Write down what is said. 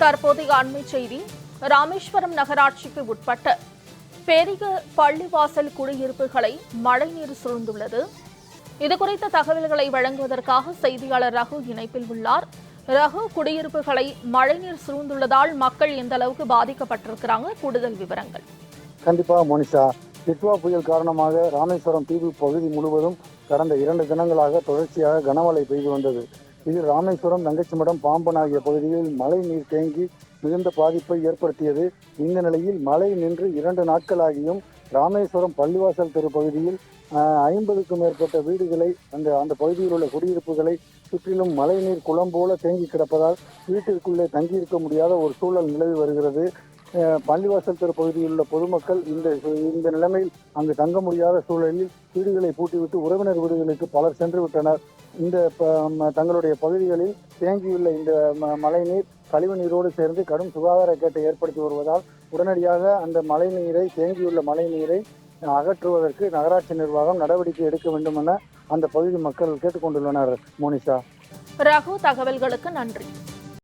தற்போதைய அண்மை செய்தி. ராமேஸ்வரம் நகராட்சிக்கு உட்பட்ட பெரிய பள்ளிவாசல் குடியிருப்புகளை மழைநீர் சூழ்ந்துள்ளது. இதுகுறித்த தகவல்களை வழங்குவதற்காக செய்தியாளர் ரகு இணைப்பில் உள்ளார். ரகு, குடியிருப்புகளை மழைநீர் சூழ்ந்துள்ளதால் மக்கள் எந்த அளவுக்கு பாதிக்கப்பட்டிருக்கிறாங்க? கூடுதல் விவரங்கள். கண்டிப்பாக மோனிஷா, டிட்வா புயல் காரணமாக ராமேஸ்வரம் தீவு பகுதி முழுவதும் கடந்த 2 தினங்களாக தொடர்ச்சியாக கனமழை பெய்து வந்தது. இதில் ராமேஸ்வரம், தங்கச்சிமடம், பாம்பன் ஆகிய பகுதிகளில் மழை நீர் தேங்கி மிகுந்த பாதிப்பை ஏற்படுத்தியது. இந்த நிலையில் மழை நின்று 2 நாட்களாகியும் ராமேஸ்வரம் பள்ளிவாசல் தெரு பகுதியில் 50க்கும் மேற்பட்ட வீடுகளை அந்த பகுதியில் உள்ள குடியிருப்புகளை சுற்றிலும் மழைநீர் குளம் போல தேங்கி கிடப்பதால் வீட்டிற்குள்ளே தங்கியிருக்க முடியாத ஒரு சூழல் நிலவி வருகிறது. பள்ளிவாசல் தெரு பகுதியில் உள்ள பொதுமக்கள் இந்த நிலைமையில் அங்கு தங்க முடியாத சூழலில் வீடுகளை பூட்டிவிட்டு உறவினர் வீடுகளுக்கு பலர் சென்று விட்டனர். இந்த தங்களுடைய பகுதிகளில் தேங்கியுள்ள இந்த மழைநீர் கழிவு நீரோடு சேர்ந்து கடும் சுகாதார கேட்டை ஏற்படுத்தி வருவதால் உடனடியாக அந்த தேங்கியுள்ள மழை நீரை அகற்றுவதற்கு நகராட்சி நிர்வாகம் நடவடிக்கை எடுக்க வேண்டும் என அந்த பகுதி மக்கள் கேட்டுக்கொண்டுள்ளனர். மோனிஷா. ரகு, தகவல்களுக்கு நன்றி.